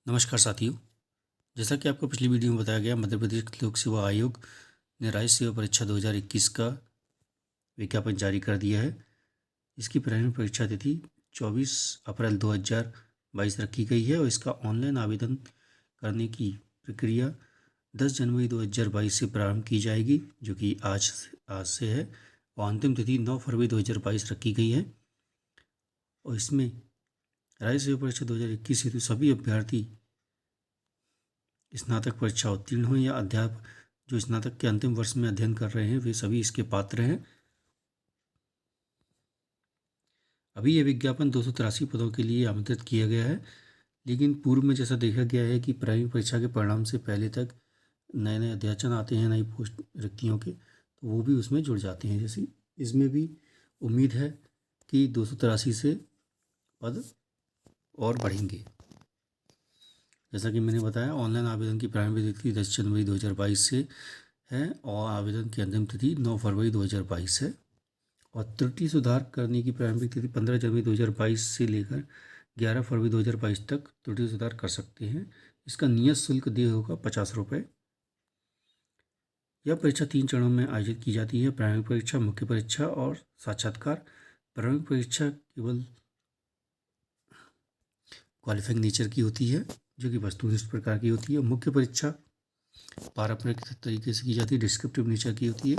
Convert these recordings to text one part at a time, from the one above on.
नमस्कार साथियों। जैसा कि आपको पिछली वीडियो में बताया गया, मध्य प्रदेश लोक सेवा आयोग ने राज्य सेवा परीक्षा 2021 का विज्ञापन जारी कर दिया है। इसकी प्रारंभिक परीक्षा तिथि 24 अप्रैल 2022 रखी गई है और इसका ऑनलाइन आवेदन करने की प्रक्रिया 10 जनवरी 2022 से प्रारंभ की जाएगी, जो कि आज से है, और अंतिम तिथि 9 फरवरी 2022 रखी गई है। और इसमें राज्य सेवा परीक्षा 2021 हेतु सभी अभ्यर्थी स्नातक परीक्षा उत्तीर्ण हो या अध्यापक जो स्नातक के अंतिम वर्ष में अध्ययन कर रहे हैं वे सभी इसके पात्र हैं। अभी यह विज्ञापन 283 पदों के लिए आमंत्रित किया गया है, लेकिन पूर्व में जैसा देखा गया है कि प्रारंभिक परीक्षा के परिणाम से पहले तक नए नए अध्याचन आते हैं, नई पोस्ट रिक्तियों के, तो वो भी उसमें जुड़ जाते हैं। जैसे इसमें भी उम्मीद है कि 283 से पद और बढ़ेंगे। जैसा कि मैंने बताया, ऑनलाइन आवेदन की प्रारंभिक तिथि 10 जनवरी 2022 से है और आवेदन की अंतिम तिथि 9 फरवरी 2022 है। और त्रुटि सुधार करने की प्रारंभिक तिथि 15 जनवरी 2022 से लेकर 11 फरवरी 2022 तक त्रुटि सुधार कर सकते हैं। इसका नियत शुल्क देय होगा 50 रुपये। यह परीक्षा 3 चरणों में आयोजित की जाती है: प्रारंभिक परीक्षा, मुख्य परीक्षा और साक्षात्कार। प्रारंभिक परीक्षा केवल क्वालिफाइंग नेचर की होती है, जो कि वस्तुनिष्ठ प्रकार की होती है। मुख्य परीक्षा पारंपरिक तरीके से की जाती है, डिस्क्रिप्टिव नेचर की होती है।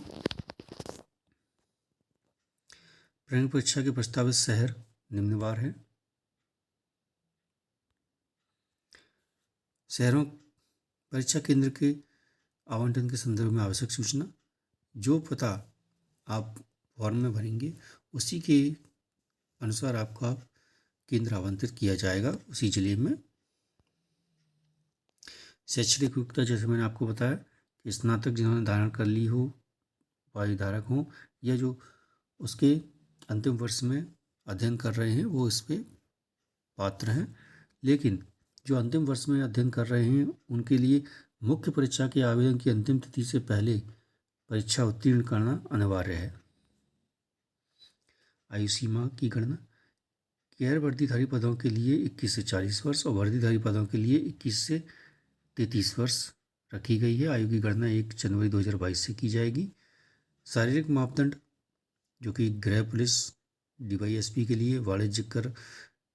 प्रारंभिक परीक्षा के प्रस्तावित शहर निम्नवार हैं। शहरों परीक्षा केंद्र के आवंटन के संदर्भ में आवश्यक सूचना: जो पता आप फॉर्म में भरेंगे उसी के अनुसार आपका केंद्र आवंटित किया जाएगा उसी जिले में। शैक्षणिक योग्यता, जैसे मैंने आपको बताया कि स्नातक जिन्होंने धारण कर ली हो, उपाधिधारक हों, या जो उसके अंतिम वर्ष में अध्ययन कर रहे हैं वो इस पर पात्र हैं। लेकिन जो अंतिम वर्ष में अध्ययन कर रहे हैं उनके लिए मुख्य परीक्षा के आवेदन की अंतिम तिथि से पहले परीक्षा उत्तीर्ण करना अनिवार्य है। आयु सीमा की गणना: गैर वर्दीधारी पदों के लिए 21 से 40 वर्ष और वर्दीधारी पदों के लिए 21 से 33 वर्ष रखी गई है। आयु की गणना 1 जनवरी 2022 से की जाएगी। शारीरिक मापदंड, जो कि गृह पुलिस, DYSP के लिए, वाणिज्यिक कर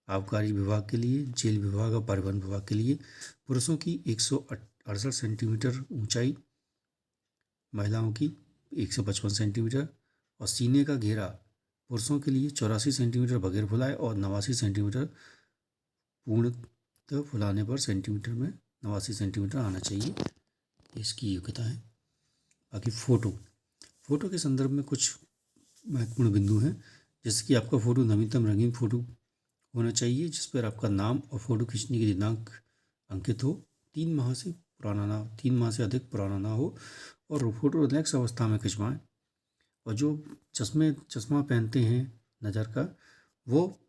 आबकारी विभाग के लिए, जेल विभाग और परिवहन विभाग के लिए पुरुषों की 168 सेंटीमीटर ऊंचाई, महिलाओं की 155 सेंटीमीटर, और सीने का घेरा पुरुषों के लिए 84 सेंटीमीटर बगैर फुलाए और 89 सेंटीमीटर पूर्णतः फुलाने पर सेंटीमीटर में 89 सेंटीमीटर आना चाहिए, इसकी योग्यता है। बाकी फ़ोटो के संदर्भ में कुछ महत्वपूर्ण बिंदु हैं, जैसे कि आपका फ़ोटो नवीनतम रंगीन फ़ोटो होना चाहिए जिस पर आपका नाम और फ़ोटो खींचने की दिनांक अंकित हो, 3 माह से अधिक पुराना ना हो, और फ़ोटो रिलैक्स अवस्था में खिंचवाएं। और जो चश्मा पहनते हैं नज़र का, वो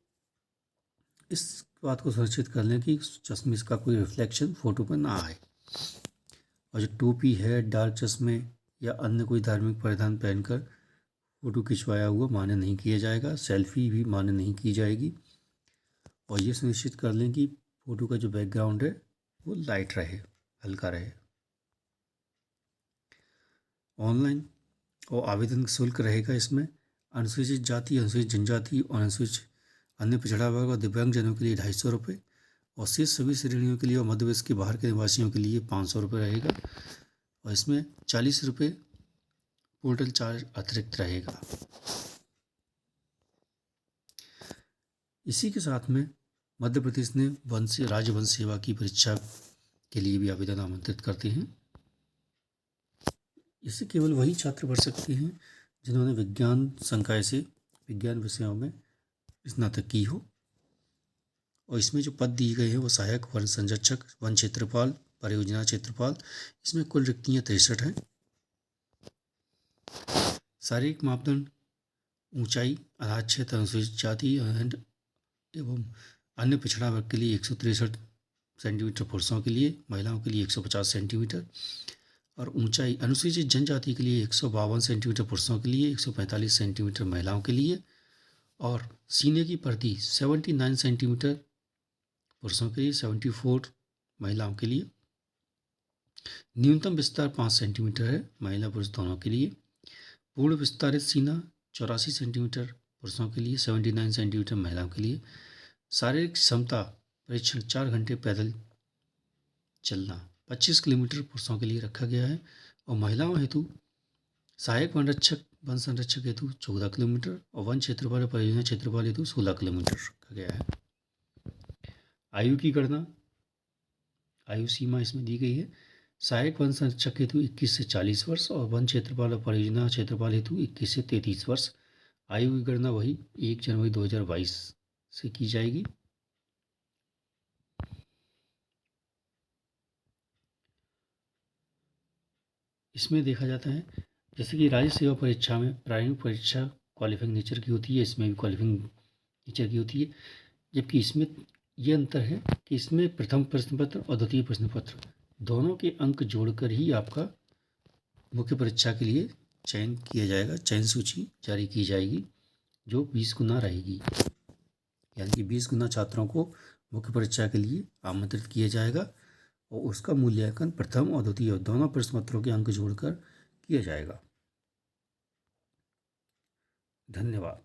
इस बात को सुनिश्चित कर लें कि चश्मे का कोई रिफ्लेक्शन फ़ोटो पर ना आए। और जो टोपी है, डार्क चश्मे या अन्य कोई धार्मिक परिधान पहनकर फ़ोटो खिंचवाया हुआ मान्य नहीं किया जाएगा। सेल्फी भी मान्य नहीं की जाएगी। और ये सुनिश्चित कर लें कि फ़ोटो का जो बैकग्राउंड है वो लाइट रहे, हल्का रहे। ऑनलाइन और आवेदन शुल्क रहेगा इसमें: अनुसूचित जाति, अनुसूचित जनजाति और अनुसूचित अन्य पिछड़ा वर्ग और दिव्यांगजनों के लिए 250 रुपये, और शेष सभी श्रेणियों के लिए और मध्य प्रदेश के बाहर के निवासियों के लिए 500 रुपये रहेगा। और इसमें 40 रुपये पोर्टल चार्ज अतिरिक्त रहेगा। इसी के साथ में मध्य प्रदेश ने राज्य वन सेवा की परीक्षा के लिए भी आवेदन आमंत्रित करते हैं। इससे केवल वही छात्र भर सकते हैं जिन्होंने विज्ञान संकाय से विज्ञान विषयों में स्नातक की हो। और इसमें जो पद दिए गए हैं वो सहायक वन संरक्षक, वन क्षेत्रपाल, परियोजना क्षेत्रपाल। इसमें कुल रिक्तियाँ 63 हैं। शारीरिक मापदंड: ऊंचाई, आधार क्षेत्र, अनुसूचित जाति एवं अन्य पिछड़ा वर्ग के लिए 163 सेंटीमीटर पुरुषों के लिए, महिलाओं के लिए 150 सेंटीमीटर, और ऊंचाई अनुसूचित जनजाति के लिए 152 सेंटीमीटर पुरुषों के लिए, 145 सेंटीमीटर महिलाओं के लिए, और सीने की परिधि 79 सेंटीमीटर पुरुषों के लिए, 74 महिलाओं के लिए। न्यूनतम विस्तार 5 सेंटीमीटर है महिला पुरुष दोनों के लिए। पूर्ण विस्तारित सीना 84 सेंटीमीटर पुरुषों के लिए, 79 सेंटीमीटर महिलाओं के लिए। शारीरिक क्षमता परीक्षण 4 घंटे पैदल चलना 25 किलोमीटर पुरुषों के लिए रखा गया है। और महिलाओं हेतु सहायक वन संरक्षक हेतु 14 किलोमीटर और वन क्षेत्रफल और परियोजना क्षेत्रफल हेतु 16 किलोमीटर रखा गया है। आयु की गणना, आयु सीमा इसमें दी गई है। सहायक वन संरक्षक हेतु 21 से 40 वर्ष और वन क्षेत्रपाल और परियोजना क्षेत्रपाल हेतु 21 से 33 वर्ष। आयु की गणना वही 1 जनवरी 2022 से की जाएगी। इसमें देखा जाता है जैसे कि राज्य सेवा परीक्षा में प्रारंभिक परीक्षा क्वालिफाइंग नेचर की होती है, इसमें भी क्वालिफाइंग नेचर की होती है। जबकि इसमें ये अंतर है कि इसमें प्रथम प्रश्न पत्र और द्वितीय प्रश्न पत्र दोनों के अंक जोड़कर ही आपका मुख्य परीक्षा के लिए चयन किया जाएगा, चयन सूची जारी की जाएगी जो 20 गुना रहेगी। यानी कि 20 गुना छात्रों को मुख्य परीक्षा के लिए आमंत्रित किया जाएगा और उसका मूल्यांकन प्रथम और द्वितीय दोनों प्रश्न पत्रों के अंक जोड़कर किया जाएगा। धन्यवाद।